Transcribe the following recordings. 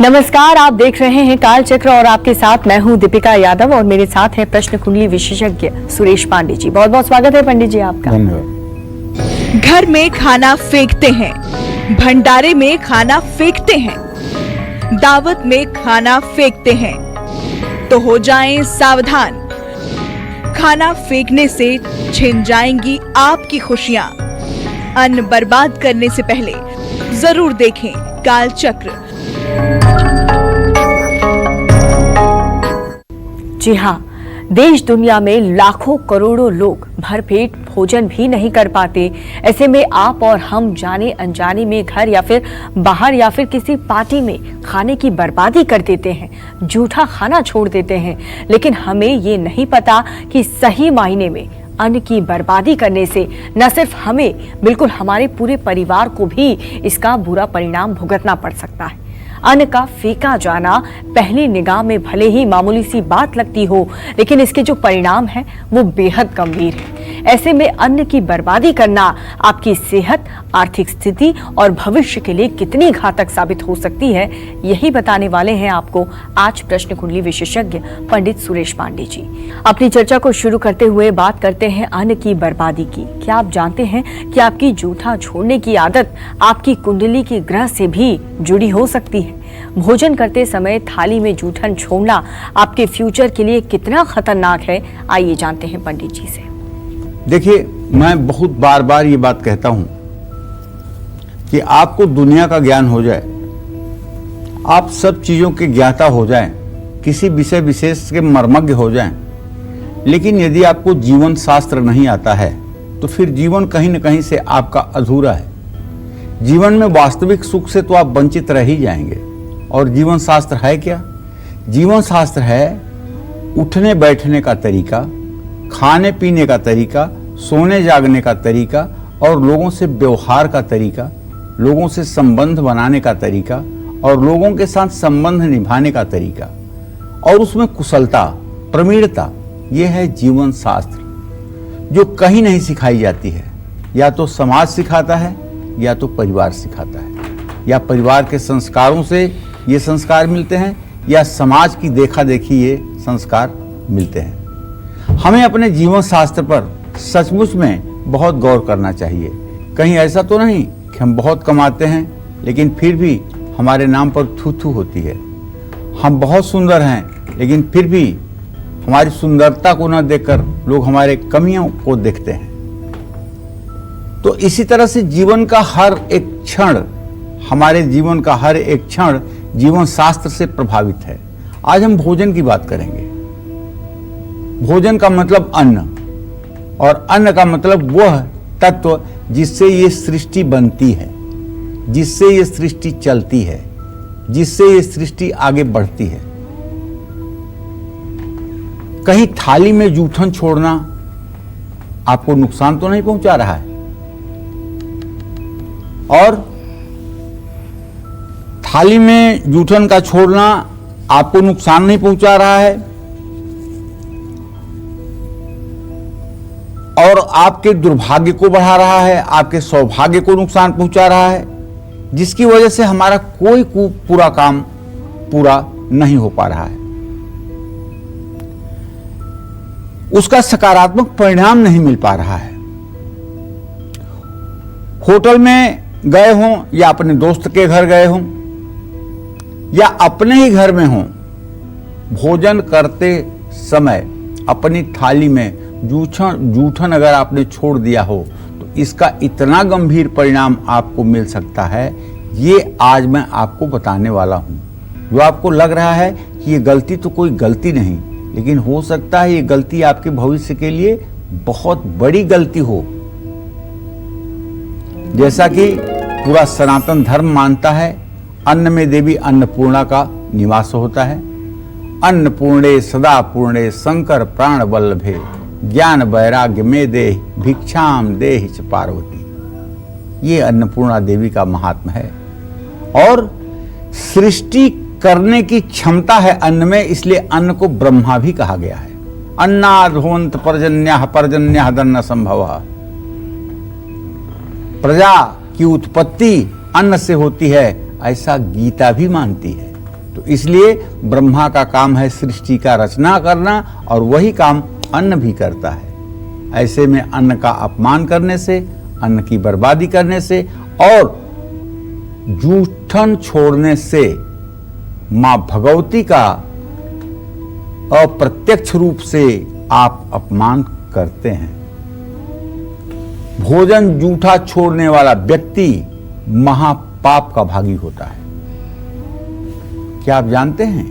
नमस्कार, आप देख रहे हैं काल चक्र और आपके साथ मैं हूं दीपिका यादव और मेरे साथ है प्रश्न कुंडली विशेषज्ञ सुरेश पांडे जी। बहुत बहुत स्वागत है पंडित जी आपका। धन्यवाद। घर में खाना फेंकते हैं, भंडारे में खाना फेंकते हैं, दावत में खाना फेंकते हैं, तो हो जाएं सावधान। खाना फेंकने से छिन जाएंगी आपकी खुशियां। अन्न बर्बाद करने से पहले जरूर देखें काल चक्र। जी हाँ, देश दुनिया में लाखों करोड़ों लोग भरपेट भोजन भी नहीं कर पाते। ऐसे में आप और हम जाने अनजाने में घर या फिर बाहर या फिर किसी पार्टी में खाने की बर्बादी कर देते हैं, जूठा खाना छोड़ देते हैं। लेकिन हमें ये नहीं पता कि सही मायने में अन्न की बर्बादी करने से न सिर्फ हमें बिल्कुल हमारे पूरे परिवार को भी इसका बुरा परिणाम भुगतना पड़ सकता है। अन्न का फेंका जाना पहली निगाह में भले ही मामूली सी बात लगती हो, लेकिन इसके जो परिणाम है वो बेहद गंभीर है। ऐसे में अन्न की बर्बादी करना आपकी सेहत, आर्थिक स्थिति और भविष्य के लिए कितनी घातक साबित हो सकती है, यही बताने वाले हैं आपको आज प्रश्न कुंडली विशेषज्ञ पंडित सुरेश पांडे जी। अपनी चर्चा को शुरू करते हुए बात करते हैं अन्न की बर्बादी की। क्या आप जानते हैं कि आपकी जूठा छोड़ने की आदत आपकी कुंडली की ग्रह से भी जुड़ी हो सकती है? भोजन करते समय थाली में जूठन छोड़ना आपके फ्यूचर के लिए कितना खतरनाक है, आइए जानते हैं पंडित जी से। देखिए, मैं बहुत बार बार ये बात कहता हूं कि आपको दुनिया का ज्ञान हो जाए, आप सब चीजों के ज्ञाता हो जाएं, किसी विषय विशेष के मर्मज्ञ हो जाएं, लेकिन यदि आपको जीवन शास्त्र नहीं आता है तो फिर जीवन कहीं न कहीं से आपका अधूरा है। जीवन में वास्तविक सुख से तो आप वंचित रह ही जाएंगे। और जीवन शास्त्र है क्या? जीवन शास्त्र है उठने बैठने का तरीका, खाने पीने का तरीका, सोने जागने का तरीका और लोगों से व्यवहार का तरीका, लोगों से संबंध बनाने का तरीका और लोगों के साथ संबंध निभाने का तरीका, और उसमें कुशलता, प्रवीणता, यह है जीवन शास्त्र, जो कहीं नहीं सिखाई जाती है। या तो समाज सिखाता है या तो परिवार सिखाता है, या परिवार के संस्कारों से ये संस्कार मिलते हैं या समाज की देखा देखी ये संस्कार मिलते हैं। हमें अपने जीवन शास्त्र पर सचमुच में बहुत गौर करना चाहिए। कहीं ऐसा तो नहीं कि हम बहुत कमाते हैं लेकिन फिर भी हमारे नाम पर थू थू होती है। हम बहुत सुंदर हैं लेकिन फिर भी हमारी सुंदरता को न देखकर लोग हमारे कमियों को देखते हैं। तो इसी तरह से जीवन का हर एक क्षण, हमारे जीवन का हर एक क्षण जीवन शास्त्र से प्रभावित है। आज हम भोजन की बात करेंगे। भोजन का मतलब अन्न, और अन्न का मतलब वह तत्व जिससे ये सृष्टि बनती है, जिससे ये सृष्टि चलती है, जिससे ये सृष्टि आगे बढ़ती है। कहीं थाली में जूठन छोड़ना आपको नुकसान तो नहीं पहुंचा रहा है, और थाली में जूठन का छोड़ना आपको नुकसान नहीं पहुंचा रहा है और आपके दुर्भाग्य को बढ़ा रहा है, आपके सौभाग्य को नुकसान पहुंचा रहा है, जिसकी वजह से हमारा कोई पूरा काम पूरा नहीं हो पा रहा है। उसका सकारात्मक परिणाम नहीं मिल पा रहा है। होटल में गए हों या अपने दोस्त के घर गए हों या अपने ही घर में हों, भोजन करते समय अपनी थाली में जूठन अगर आपने छोड़ दिया हो तो इसका इतना गंभीर परिणाम आपको मिल सकता है, ये आज मैं आपको बताने वाला हूं। जो आपको लग रहा है कि ये गलती तो कोई गलती नहीं, लेकिन हो सकता है ये गलती आपके भविष्य के लिए बहुत बड़ी गलती हो। जैसा कि पूरा सनातन धर्म मानता है, अन्न में देवी अन्नपूर्णा का निवास होता है। अन्नपूर्णे सदा पूर्णे शंकर प्राण वल्लभे ज्ञान वैराग्य में देहि भिक्षाम देहि च पार्वती। ये अन्नपूर्णा देवी का महात्मा है और सृष्टि करने की क्षमता है अन्न में, इसलिए अन्न को ब्रह्मा भी कहा गया है। अन्नाद्भवन्त पर्जन्यः पर्जन्यः दन्न संभवः। प्रजा की उत्पत्ति अन्न से होती है, ऐसा गीता भी मानती है। तो इसलिए ब्रह्मा का काम है सृष्टि का रचना करना, और वही काम अन्न भी करता है। ऐसे में अन्न का अपमान करने से, अन्न की बर्बादी करने से और जूठन छोड़ने से मां भगवती का अप्रत्यक्ष रूप से आप अपमान करते हैं। भोजन जूठा छोड़ने वाला व्यक्ति महापाप का भागी होता है। क्या आप जानते हैं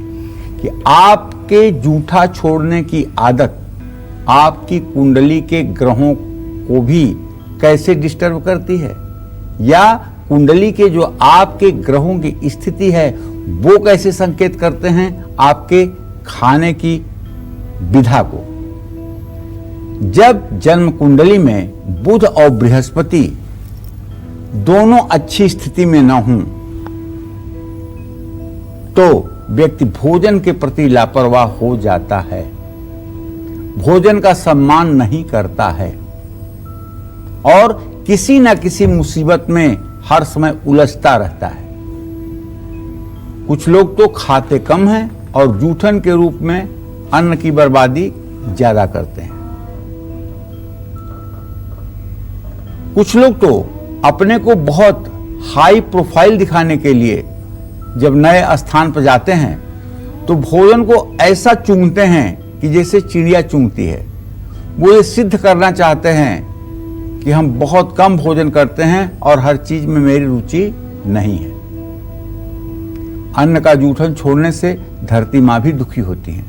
कि आपके जूठा छोड़ने की आदत आपकी कुंडली के ग्रहों को भी कैसे डिस्टर्ब करती है, या कुंडली के जो आपके ग्रहों की स्थिति है वो कैसे संकेत करते हैं आपके खाने की विधा को। जब जन्म कुंडली में बुध और बृहस्पति दोनों अच्छी स्थिति में न हों तो व्यक्ति भोजन के प्रति लापरवाह हो जाता है, भोजन का सम्मान नहीं करता है और किसी न किसी मुसीबत में हर समय उलझता रहता है। कुछ लोग तो खाते कम हैं और जूठन के रूप में अन्न की बर्बादी ज्यादा करते हैं। कुछ लोग तो अपने को बहुत हाई प्रोफाइल दिखाने के लिए जब नए स्थान पर जाते हैं तो भोजन को ऐसा चूंघते हैं कि जैसे चिड़िया चूंघती है। वो ये सिद्ध करना चाहते हैं कि हम बहुत कम भोजन करते हैं और हर चीज में मेरी रुचि नहीं है। अन्न का जूठन छोड़ने से धरती माँ भी दुखी होती है,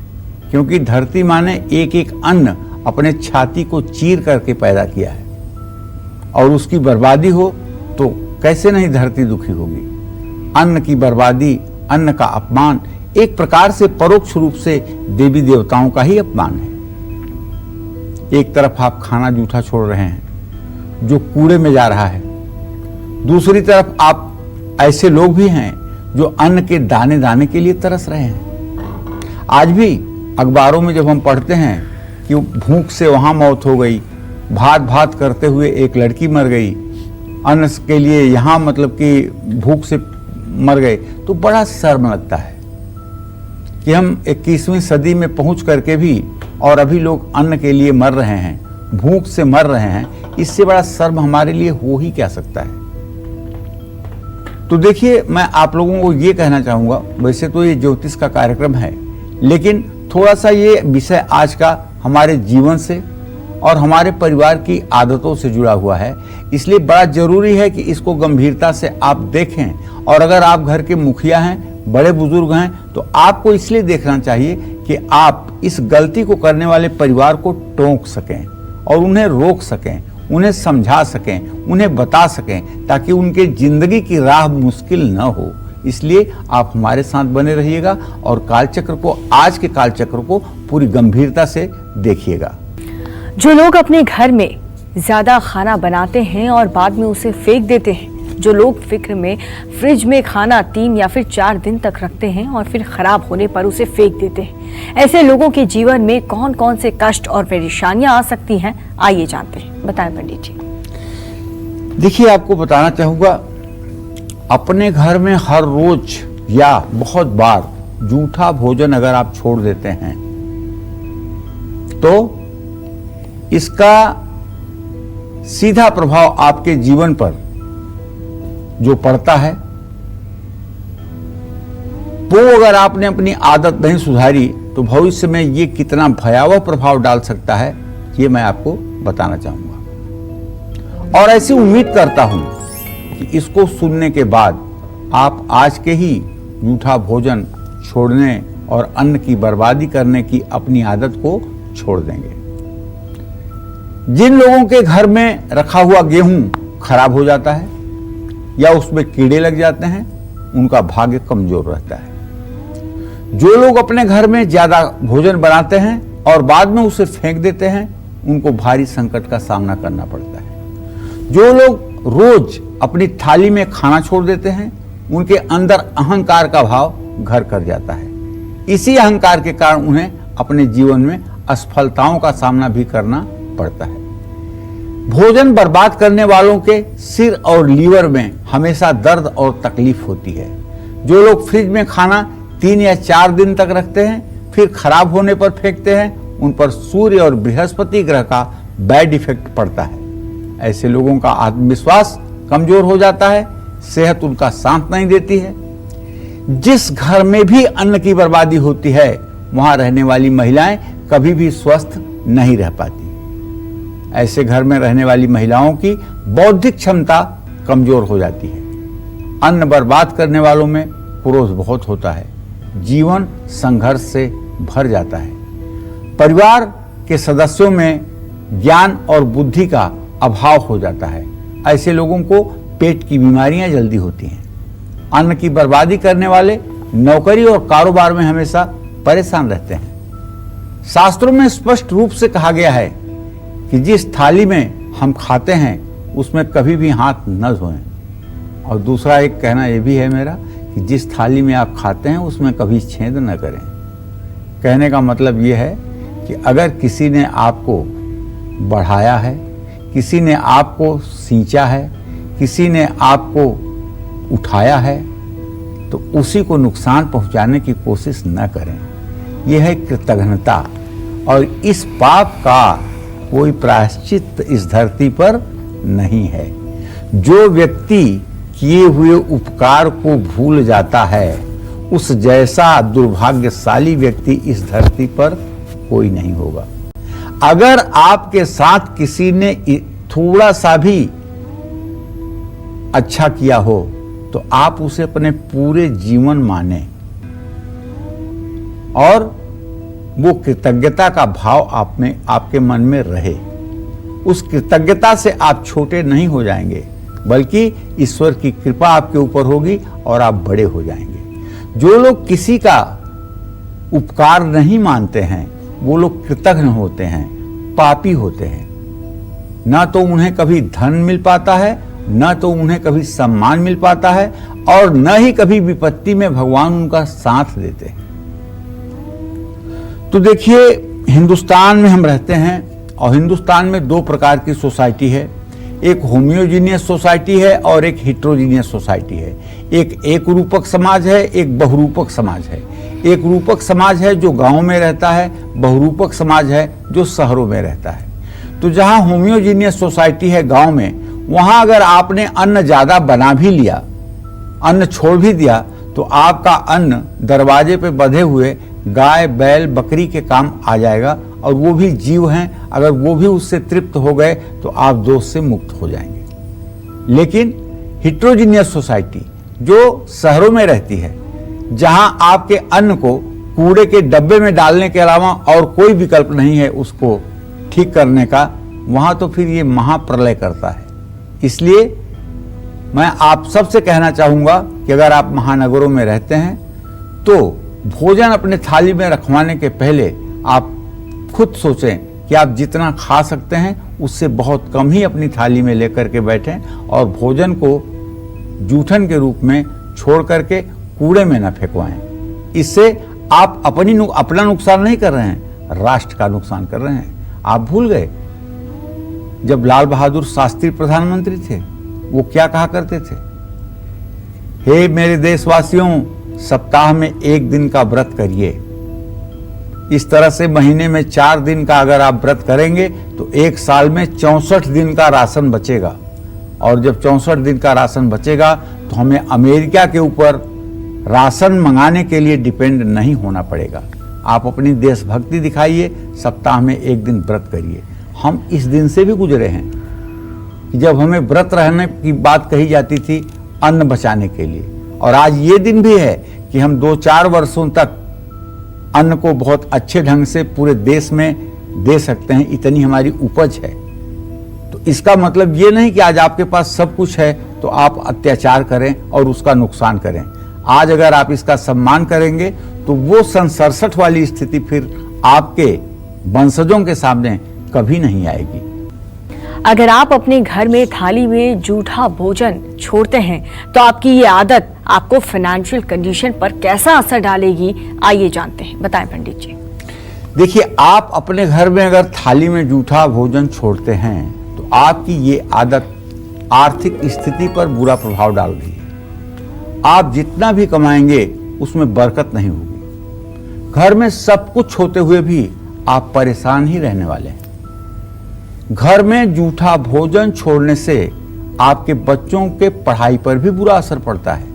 क्योंकि धरती माँ ने एक एक अन्न अपने छाती को चीर करके पैदा किया है, और उसकी बर्बादी हो तो कैसे नहीं धरती दुखी होगी। अन्न की बर्बादी, अन्न का अपमान एक प्रकार से परोक्ष रूप से देवी देवताओं का ही अपमान है। एक तरफ आप खाना जूठा छोड़ रहे हैं जो कूड़े में जा रहा है, दूसरी तरफ आप ऐसे लोग भी हैं जो अन्न के दाने दाने के लिए तरस रहे हैं। आज भी अखबारों में जब हम पढ़ते हैं कि भूख से वहां मौत हो गई, भात भात करते हुए एक लड़की मर गई, अन्न के लिए यहाँ मतलब कि भूख से मर गए, तो बड़ा शर्म लगता है कि हम 21वीं सदी में पहुंच करके भी और अभी लोग अन्न के लिए मर रहे हैं, भूख से मर रहे हैं। इससे बड़ा शर्म हमारे लिए हो ही क्या सकता है। तो देखिए, मैं आप लोगों को ये कहना चाहूंगा, वैसे तो ये ज्योतिष का कार्यक्रम है, लेकिन थोड़ा सा ये विषय आज का हमारे जीवन से और हमारे परिवार की आदतों से जुड़ा हुआ है, इसलिए बड़ा जरूरी है कि इसको गंभीरता से आप देखें। और अगर आप घर के मुखिया हैं, बड़े बुजुर्ग हैं, तो आपको इसलिए देखना चाहिए कि आप इस गलती को करने वाले परिवार को टोक सकें और उन्हें रोक सकें, उन्हें समझा सकें, उन्हें बता सकें, ताकि उनके जिंदगी की राह मुश्किल न हो। इसलिए आप हमारे साथ बने रहिएगा और कालचक्र को, आज के कालचक्र को पूरी गंभीरता से देखिएगा। जो लोग अपने घर में ज्यादा खाना बनाते हैं और बाद में उसे फेंक देते हैं, जो लोग फिक्र में फ्रिज में खाना 3 या फिर 4 दिन तक रखते हैं और फिर खराब होने पर उसे फेंक देते हैं, ऐसे लोगों के जीवन में कौन कौन से कष्ट और परेशानियां आ सकती हैं, आइए जानते हैं। बताएं पंडित जी। देखिए, आपको बताना चाहूंगा, अपने घर में हर रोज या बहुत बार जूठा भोजन अगर आप छोड़ देते हैं तो इसका सीधा प्रभाव आपके जीवन पर जो पड़ता है, वो अगर आपने अपनी आदत नहीं सुधारी तो भविष्य में ये कितना भयावह प्रभाव डाल सकता है, ये मैं आपको बताना चाहूंगा। और ऐसी उम्मीद करता हूं कि इसको सुनने के बाद आप आज के ही जूठा भोजन छोड़ने और अन्न की बर्बादी करने की अपनी आदत को छोड़ देंगे। जिन लोगों के घर में रखा हुआ गेहूं खराब हो जाता है या उसमें कीड़े लग जाते हैं, उनका भाग्य कमजोर रहता है। जो लोग अपने घर में ज्यादा भोजन बनाते हैं और बाद में उसे फेंक देते हैं, उनको भारी संकट का सामना करना पड़ता है। जो लोग रोज अपनी थाली में खाना छोड़ देते हैं, उनके अंदर अहंकार का भाव घर कर जाता है। इसी अहंकार के कारण उन्हें अपने जीवन में असफलताओं का सामना भी करना पड़ता है। भोजन बर्बाद करने वालों के सिर और लीवर में हमेशा दर्द और तकलीफ होती है। जो लोग फ्रिज में खाना 3 या 4 दिन तक रखते हैं, फिर खराब होने पर फेंकते हैं। उन पर सूर्य और बृहस्पति ग्रह का बैड इफेक्ट पड़ता है। ऐसे लोगों का आत्मविश्वास कमजोर हो जाता है, सेहत उनका साथ नहीं देती है। जिस घर में भी अन्न की बर्बादी होती है, वहां रहने वाली महिलाएं कभी भी स्वस्थ नहीं रह पाती। ऐसे घर में रहने वाली महिलाओं की बौद्धिक क्षमता कमजोर हो जाती है। अन्न बर्बाद करने वालों में क्रोध बहुत होता है। जीवन संघर्ष से भर जाता है। परिवार के सदस्यों में ज्ञान और बुद्धि का अभाव हो जाता है। ऐसे लोगों को पेट की बीमारियां जल्दी होती हैं। अन्न की बर्बादी करने वाले नौकरी और कारोबार में हमेशा परेशान रहते हैं। शास्त्रों में स्पष्ट रूप से कहा गया है कि जिस थाली में हम खाते हैं उसमें कभी भी हाथ न धोएं। और दूसरा एक कहना यह भी है मेरा कि जिस थाली में आप खाते हैं उसमें कभी छेद न करें। कहने का मतलब यह है कि अगर किसी ने आपको बढ़ाया है, किसी ने आपको सींचा है, किसी ने आपको उठाया है, तो उसी को नुकसान पहुंचाने की कोशिश न करें। यह है कृतघ्नता, और इस पाप का कोई प्रायश्चित इस धरती पर नहीं है। जो व्यक्ति किए हुए उपकार को भूल जाता है, उस जैसा दुर्भाग्यशाली व्यक्ति इस धरती पर कोई नहीं होगा। अगर आपके साथ किसी ने थोड़ा सा भी अच्छा किया हो तो आप उसे अपने पूरे जीवन माने और वो कृतज्ञता का भाव आप में, आपके मन में रहे। उस कृतज्ञता से आप छोटे नहीं हो जाएंगे, बल्कि ईश्वर की कृपा आपके ऊपर होगी और आप बड़े हो जाएंगे। जो लोग किसी का उपकार नहीं मानते हैं, वो लोग कृतघ्न होते हैं, पापी होते हैं। ना तो उन्हें कभी धन मिल पाता है, न तो उन्हें कभी सम्मान मिल पाता है, और न ही कभी विपत्ति में भगवान उनका साथ देते हैं। तो देखिए, हिंदुस्तान में हम रहते हैं और हिंदुस्तान में 2 प्रकार की सोसाइटी है। एक होमियोजीनियस सोसाइटी है और एक हिट्रोजीनियस सोसाइटी है। एक रूपक समाज है, एक बहुरूपक समाज है। एक रूपक समाज है जो गांव में रहता है, बहुरूपक समाज है जो शहरों में रहता है। तो जहां होमियोजीनियस सोसाइटी है गांव में, वहां अगर आपने अन्न ज्यादा बना भी लिया, अन्न छोड़ भी दिया, तो आपका अन्न दरवाजे पे बंधे हुए गाय, बैल, बकरी के काम आ जाएगा, और वो भी जीव हैं। अगर वो भी उससे तृप्त हो गए तो आप दोष से मुक्त हो जाएंगे। लेकिन हिट्रोजीनियस सोसाइटी जो शहरों में रहती है, जहां आपके अन्न को कूड़े के डब्बे में डालने के अलावा और कोई विकल्प नहीं है उसको ठीक करने का, वहां तो फिर ये महाप्रलय करता है। इसलिए मैं आप सबसे कहना चाहूंगा कि अगर आप महानगरों में रहते हैं तो भोजन अपने थाली में रखवाने के पहले आप खुद सोचें कि आप जितना खा सकते हैं उससे बहुत कम ही अपनी थाली में लेकर के बैठें, और भोजन को जूठन के रूप में छोड़ करके कूड़े में न फेंकवाएं। इससे आप अपना नुकसान नहीं कर रहे हैं, राष्ट्र का नुकसान कर रहे हैं। आप भूल गए जब लाल बहादुर शास्त्री प्रधानमंत्री थे, वो क्या कहा करते थे? हे मेरे देशवासियों, सप्ताह में 1 दिन का व्रत करिए। इस तरह से महीने में 4 दिन का अगर आप व्रत करेंगे तो 1 साल में 64 दिन का राशन बचेगा, और जब 64 दिन का राशन बचेगा तो हमें अमेरिका के ऊपर राशन मंगाने के लिए डिपेंड नहीं होना पड़ेगा। आप अपनी देशभक्ति दिखाइए, सप्ताह में 1 दिन व्रत करिए। हम इस दिन से भी गुजरे हैं कि जब हमें व्रत रहने की बात कही जाती थी अन्न बचाने के लिए, और आज ये दिन भी है कि हम 2-4 वर्षों तक अन्न को बहुत अच्छे ढंग से पूरे देश में दे सकते हैं, इतनी हमारी उपज है। तो इसका मतलब ये नहीं कि आज आपके पास सब कुछ है तो आप अत्याचार करें और उसका नुकसान करें। आज अगर आप इसका सम्मान करेंगे तो वो सन 67 वाली स्थिति फिर आपके वंशजों के सामने कभी नहीं आएगी। अगर आप अपने घर में थाली में जूठा भोजन छोड़ते हैं तो आपकी ये आदत आपको फाइनेंशियल कंडीशन पर कैसा असर डालेगी, आइए जानते हैं। बताएं पंडित जी। देखिए, आप अपने घर में अगर थाली में जूठा भोजन छोड़ते हैं तो आपकी ये आदत आर्थिक स्थिति पर बुरा प्रभाव डाल रही है। आप जितना भी कमाएंगे उसमें बरकत नहीं होगी। घर में सब कुछ होते हुए भी आप परेशान ही रहने वाले हैं। घर में जूठा भोजन छोड़ने से आपके बच्चों के पढ़ाई पर भी बुरा असर पड़ता है।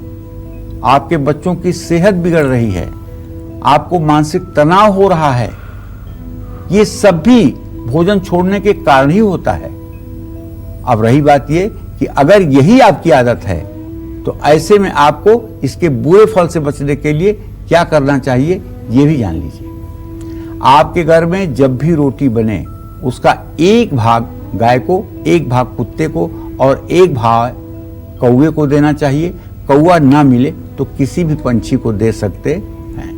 आपके बच्चों की सेहत बिगड़ रही है, आपको मानसिक तनाव हो रहा है। ये सब भी भोजन छोड़ने के कारण ही होता है। अब रही बात ये कि अगर यही आपकी आदत है तो ऐसे में आपको इसके बुरे फल से बचने के लिए क्या करना चाहिए ये भी जान लीजिए। आपके घर में जब भी रोटी बने उसका एक भाग गाय को, एक भाग कुत्ते को और एक भाग कौवे को देना चाहिए। कौवा ना मिले तो किसी भी पंछी को दे सकते हैं।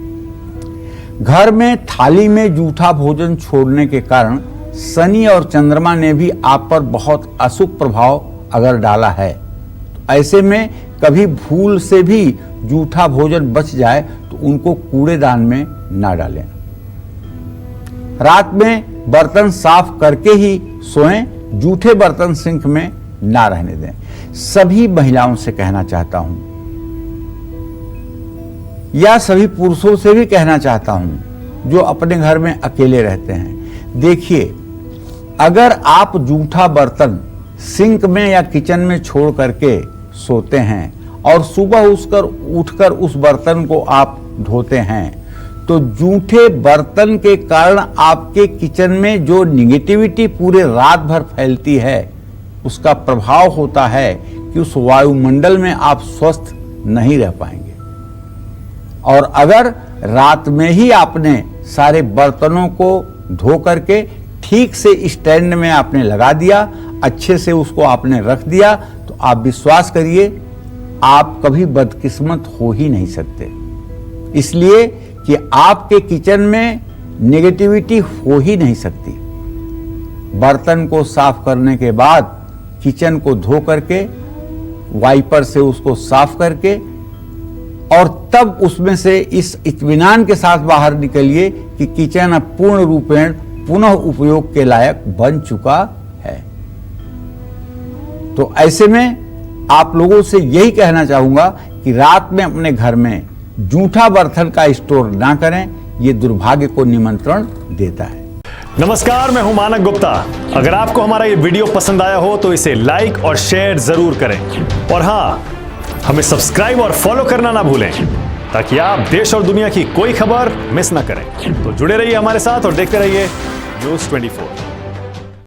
घर में थाली में जूठा भोजन छोड़ने के कारण शनि और चंद्रमा ने भी आप पर बहुत अशुभ प्रभाव अगर डाला है तो ऐसे में कभी भूल से भी जूठा भोजन बच जाए तो उनको कूड़ेदान में ना डालें। रात में बर्तन साफ करके ही सोएं, जूठे बर्तन सिंक में ना रहने दें। सभी महिलाओं से कहना चाहता हूं या सभी पुरुषों से भी कहना चाहता हूं जो अपने घर में अकेले रहते हैं, देखिए अगर आप जूठा बर्तन सिंक में या किचन में छोड़ करके सोते हैं और सुबह उठकर उस बर्तन को आप धोते हैं तो जूठे बर्तन के कारण आपके किचन में जो निगेटिविटी पूरे रात भर फैलती है उसका प्रभाव होता है कि उस वायुमंडल में आप स्वस्थ नहीं रह पाएंगे। और अगर रात में ही आपने सारे बर्तनों को धो करके ठीक से स्टैंड में आपने लगा दिया, अच्छे से उसको आपने रख दिया तो आप विश्वास करिए आप कभी बदकिस्मत हो ही नहीं सकते। इसलिए कि आपके किचन में नेगेटिविटी हो ही नहीं सकती। बर्तन को साफ करने के बाद किचन को धो करके वाइपर से उसको साफ करके और तब उसमें से इस इत्मीनान के साथ बाहर निकलिए कि किचन अब पूर्ण रूपेण पुनः उपयोग के लायक बन चुका है। तो ऐसे में आप लोगों से यही कहना चाहूंगा कि रात में अपने घर में जूठा बर्तन का स्टोर ना करें, यह दुर्भाग्य को निमंत्रण देता है। नमस्कार, मैं हूं मानक गुप्ता। अगर आपको हमारा ये वीडियो पसंद आया हो तो इसे लाइक और शेयर जरूर करें और हाँ, हमें सब्सक्राइब और फॉलो करना ना भूलें ताकि आप देश और दुनिया की कोई खबर मिस ना करें। तो जुड़े रहिए हमारे साथ और देखते रहिए News 24।